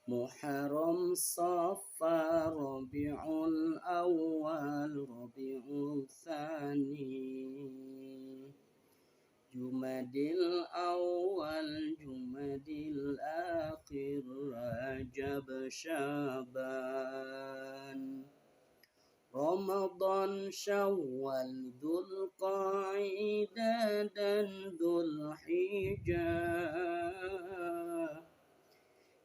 Muharram, Safar, Rabiul Awal, Rabiul Tsani, Jumadil Awal, Jumadil Akhir, Rajab, Syaban, Ramadan, Syawal, Dzulqa'dah dan Dzulhijjah.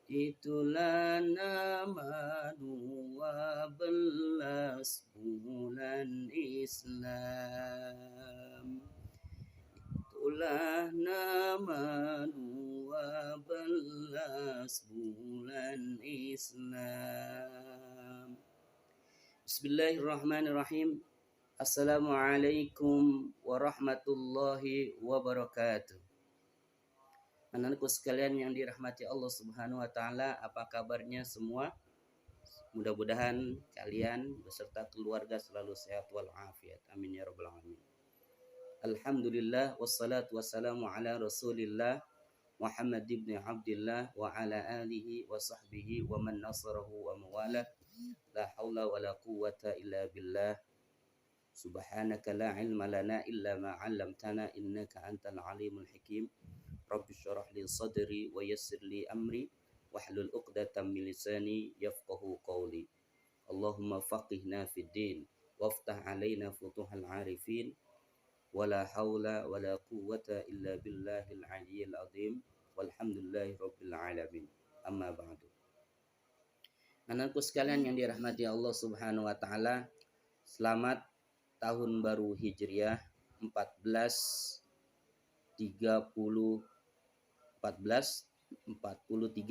Itulah nama 12 bulan Islam. Itulah nama 12 bulan Islam. Bismillahirrahmanirrahim. Assalamualaikum warahmatullahi wabarakatuh. Anak-anakku sekalian yang dirahmati Allah Subhanahu wa taala, apa kabarnya semua? Mudah-mudahan kalian beserta keluarga selalu sehat walafiat. Amin ya rabbal alamin. Alhamdulillah wassalatu wassalamu ala Rasulillah Muhammad ibn Abdullah wa ala alihi wa sahbihi wa man nasarahu wa mawala. La haula wa la quwwata illa billah. Subhanaka la ilma lana illa ma 'allamtana innaka antal alimul hakim. Rabbi syrah li sadri wa yassir li amri wahlul 'uqdatam min lisani yafqahu qawli. Allahumma faqihna fid din waftah 'alaina futuhal 'arifin wala haula wala quwwata illa billahil 'aliyyil 'azim walhamdulillahi rabbil alamin. Amma ba'du. Anakku sekalian yang dirahmati Allah Subhanahu wa taala, selamat tahun baru Hijriah 1443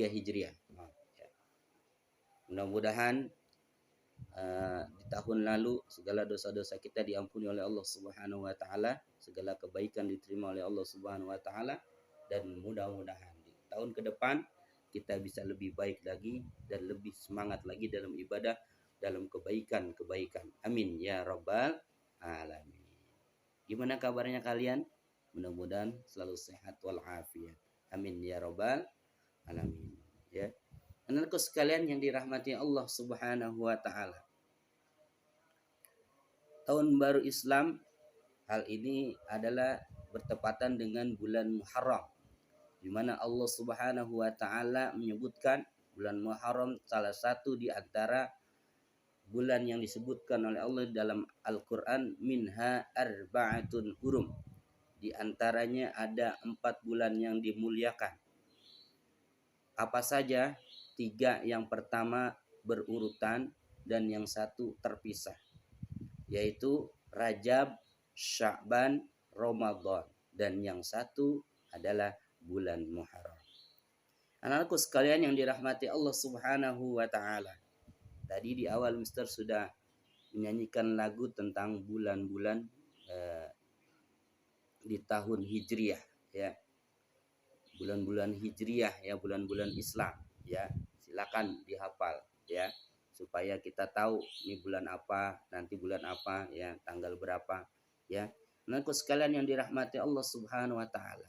Hijriah. Mudah-mudahan di tahun lalu segala dosa-dosa kita diampuni oleh Allah Subhanahu wa taala, segala kebaikan diterima oleh Allah Subhanahu wa taala, dan mudah-mudahan di tahun ke depan kita bisa lebih baik lagi dan lebih semangat lagi dalam ibadah, dalam kebaikan-kebaikan. Amin ya rabbal alamin. Gimana kabarnya kalian? Mudah-mudahan selalu sehat walafiat. Amin ya rabbal alamin. Ya. Anakku sekalian yang dirahmati Allah Subhanahu wa taala. Tahun baru Islam hal ini adalah bertepatan dengan bulan Muharram, di mana Allah Subhanahu wa taala menyebutkan bulan Muharram salah satu di antara bulan yang disebutkan oleh Allah dalam Al-Qur'an, minha arba'atun hurum. Di antaranya ada 4 bulan yang dimuliakan. Apa saja? 3 yang pertama berurutan dan yang 1 terpisah, yaitu Rajab, Sya'ban, Ramadan, dan yang 1 adalah bulan Muharram. Anak-anakku sekalian yang dirahmati Allah Subhanahu wa taala. Tadi di awal Mister sudah menyanyikan lagu tentang bulan-bulan di tahun Hijriah, ya. Bulan-bulan Hijriah, ya, bulan-bulan Islam, ya. Silakan dihafal, ya, supaya kita tahu ini bulan apa, nanti bulan apa, ya, tanggal berapa, ya. Anak-anakku sekalian yang dirahmati Allah Subhanahu wa taala.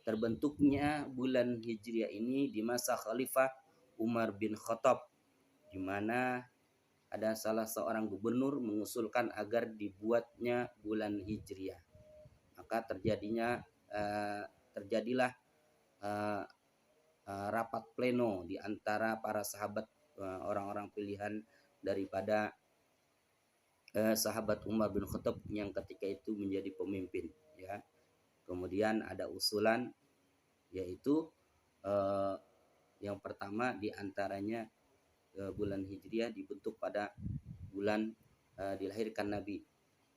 Terbentuknya bulan Hijriah ini di masa Khalifah Umar bin Khattab, di mana ada salah seorang gubernur mengusulkan agar dibuatnya bulan Hijriah. Maka terjadilah rapat pleno di antara para sahabat, orang-orang pilihan daripada sahabat Umar bin Khattab yang ketika itu menjadi pemimpin, ya. Kemudian ada usulan, yaitu yang pertama diantaranya bulan Hijriah dibentuk pada bulan dilahirkan Nabi,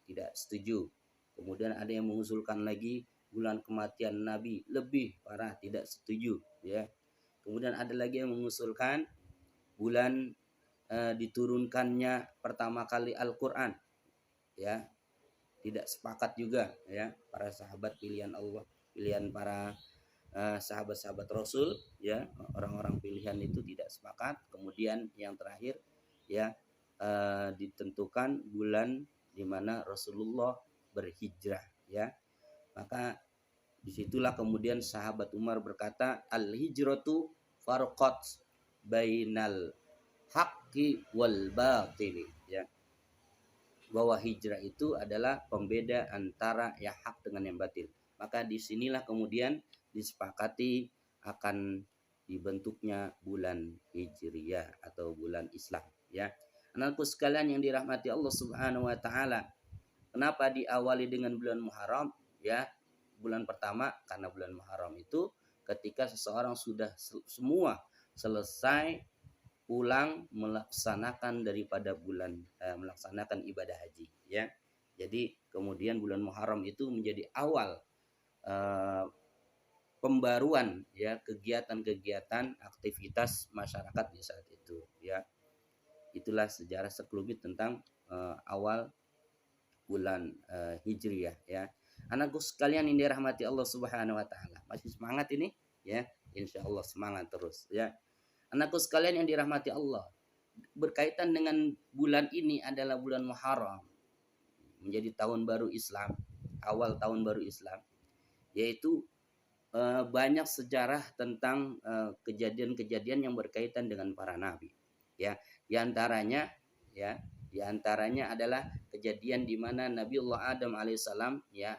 tidak setuju. Kemudian ada yang mengusulkan lagi bulan kematian Nabi, lebih parah, tidak setuju, ya. Kemudian ada lagi yang mengusulkan bulan diturunkannya pertama kali Al-Qur'an, ya. Tidak sepakat juga, ya, para sahabat pilihan Allah, pilihan para sahabat-sahabat Rasul, ya, orang-orang pilihan itu tidak sepakat. Kemudian yang terakhir, ya, ditentukan bulan di mana Rasulullah berhijrah, ya. Maka disitulah kemudian sahabat Umar berkata, al-hijratu farqat bainal haqqi wal batili, ya. Bahwa hijrah itu adalah pembeda antara yang hak dengan yang batil. Maka disinilah kemudian disepakati akan dibentuknya bulan Hijriyah atau bulan Islam, ya. Anakku sekalian yang dirahmati Allah Subhanahu wa taala, kenapa diawali dengan bulan Muharram, ya? Bulan pertama karena bulan Muharram itu ketika seseorang sudah semua selesai pulang melaksanakan daripada melaksanakan ibadah haji, ya. Jadi kemudian bulan Muharram itu menjadi awal eh, pembaruan, ya, kegiatan-kegiatan aktivitas masyarakat di saat itu, ya. Itulah sejarah sekelumit tentang awal bulan Hijriyah, ya. Anakku sekalian yang dirahmati Allah Subhanahu wa taala. Masih semangat ini, ya? Insya Allah semangat terus, ya. Anakku sekalian yang dirahmati Allah, berkaitan dengan bulan ini adalah bulan Muharram, menjadi tahun baru Islam, awal tahun baru Islam, yaitu banyak sejarah tentang kejadian-kejadian yang berkaitan dengan para nabi, ya. Di antaranya, ya, di antaranya adalah kejadian di mana Nabiullah Adam alaihissalam, ya,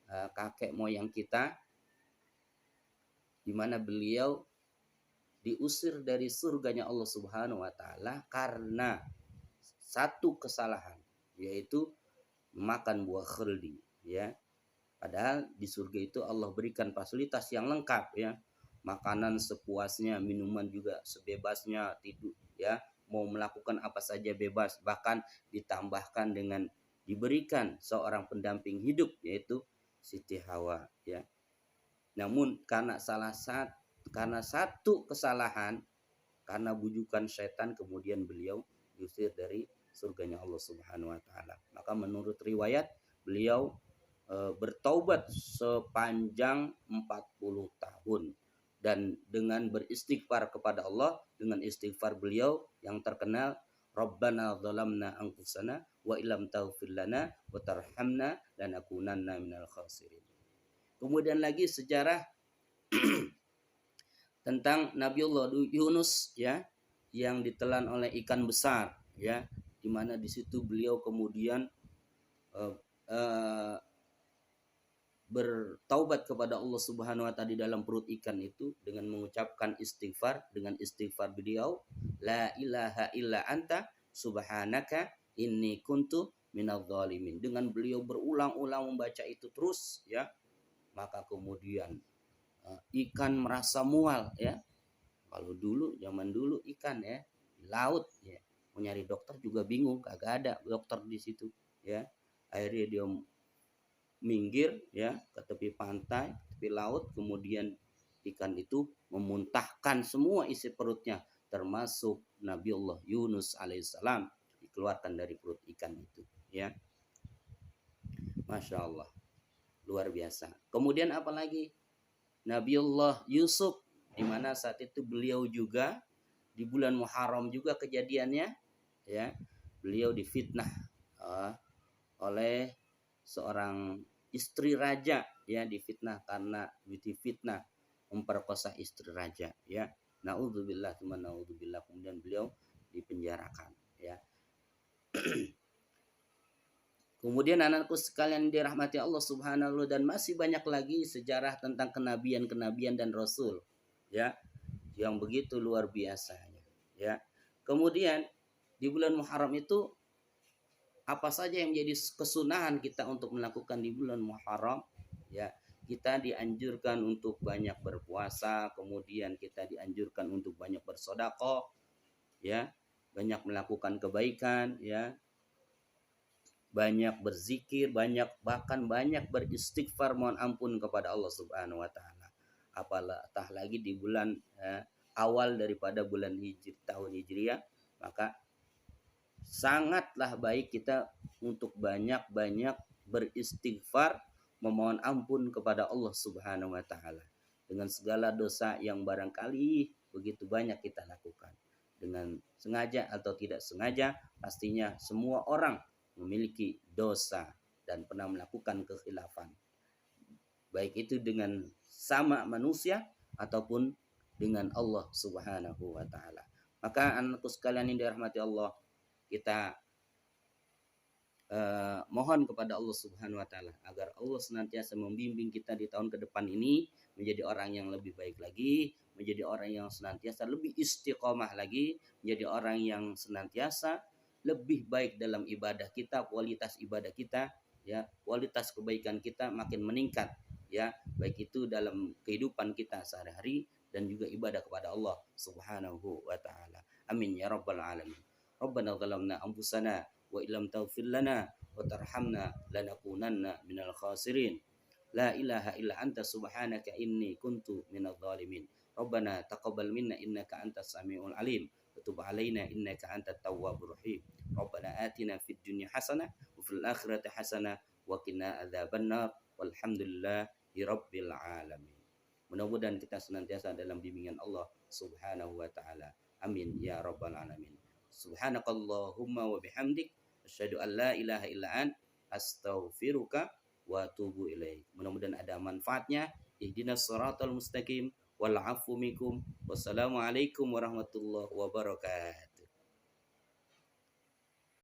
kakek moyang kita, di mana beliau diusir dari surganya Allah Subhanahu wa taala karena satu kesalahan, yaitu makan buah khuldi, ya. Padahal di surga itu Allah berikan fasilitas yang lengkap, ya. Makanan sepuasnya, minuman juga sebebasnya, tidur, ya, mau melakukan apa saja bebas, bahkan ditambahkan dengan diberikan seorang pendamping hidup, yaitu Siti Hawa, ya. Namun karena satu kesalahan, karena bujukan setan, kemudian beliau diusir dari surganya Allah Subhanahu wa taala. Maka menurut riwayat beliau bertaubat sepanjang 40 tahun, dan dengan beristighfar kepada Allah, dengan istighfar beliau yang terkenal, Rabbana zalamna anfusana wa illam taghfir lana wa tarhamna lanakunanna minal khasirin. Kemudian lagi sejarah tentang Nabiullah Yunus, ya, yang ditelan oleh ikan besar, ya, di mana di situ beliau kemudian bertaubat kepada Allah Subhanahu wa taala di dalam perut ikan itu dengan mengucapkan istighfar, dengan istighfar beliau, la ilaha illa anta subhanaka inni kuntu minadz zalimin. Dengan beliau berulang-ulang membaca itu terus, ya, maka kemudian ikan merasa mual, ya. Kalau dulu, zaman dulu ikan, ya, di laut, ya, mau nyari dokter juga bingung, kagak ada dokter di situ, ya. Akhirnya dia minggir, ya, ke tepi pantai, tepi laut, kemudian ikan itu memuntahkan semua isi perutnya, termasuk Nabiullah Yunus alaihissalam dikeluarkan dari perut ikan itu, ya. Masya Allah, luar biasa. Kemudian apalagi Nabiullah Yusuf, di mana saat itu beliau juga di bulan Muharram juga kejadiannya, ya. Beliau difitnah oleh seorang istri raja, ya, difitnah karena difitnah memperkosa istri raja, ya. Naudzubillah, kemudian beliau dipenjarakan, ya. Kemudian anakku sekalian dirahmati Allah Subhanahu wa, dan masih banyak lagi sejarah tentang kenabian dan rasul, ya, yang begitu luar biasanya, ya. Kemudian di bulan Muharram itu apa saja yang menjadi kesunahan kita untuk melakukan di bulan Muharram, ya. Kita dianjurkan untuk banyak berpuasa, kemudian kita dianjurkan untuk banyak bersedekah, ya, banyak melakukan kebaikan, ya, banyak berzikir, bahkan banyak beristighfar, mohon ampun kepada Allah Subhanahu wa taala. Apatah lagi di bulan awal daripada bulan tahun Hijriah, maka sangatlah baik kita untuk banyak-banyak beristighfar, memohon ampun kepada Allah Subhanahu wa taala dengan segala dosa yang barangkali begitu banyak kita lakukan. Dengan sengaja atau tidak sengaja, pastinya semua orang memiliki dosa dan pernah melakukan kekhilafan, baik itu dengan sama manusia ataupun dengan Allah Subhanahu wa taala. Maka anakku sekalian yang dirahmati Allah, kita mohon kepada Allah Subhanahu wa taala agar Allah senantiasa membimbing kita di tahun ke depan ini menjadi orang yang lebih baik lagi, menjadi orang yang senantiasa lebih istiqomah lagi, menjadi orang yang senantiasa lebih baik dalam ibadah kita, kualitas ibadah kita, ya, kualitas kebaikan kita makin meningkat, ya, baik itu dalam kehidupan kita sehari-hari dan juga ibadah kepada Allah Subhanahu wa taala. Amin ya rabbal alamin. Rabbana zalamna anfusana wa illam taghfir lana wa tarhamna lanakunanna minal khasirin. La ilaha illa anta subhanaka inni kuntu minadh dhalimin. Rabbana taqabbal minna innaka antas samiul alim wa tub alaina innaka antat tawwabur rahim. Rabbana atina fid dunya hasanah wa fil akhirati hasanah wa qina adzabannar. Walhamdulillahi rabbil alamin. Mudah-mudahan kita senantiasa dalam bimbingan Allah Subhanahu wa taala. Amin ya rabbal alamin. Subhanakallahumma wa bihamdik asyhadu an la ilaha illa ant astaghfiruka wa atubu ilaik. Mudah-mudahan ada manfaatnya. Ihdinas shiratal mustaqim wal afu minkum. Wassalamualaikum warahmatullahi wabarakatuh.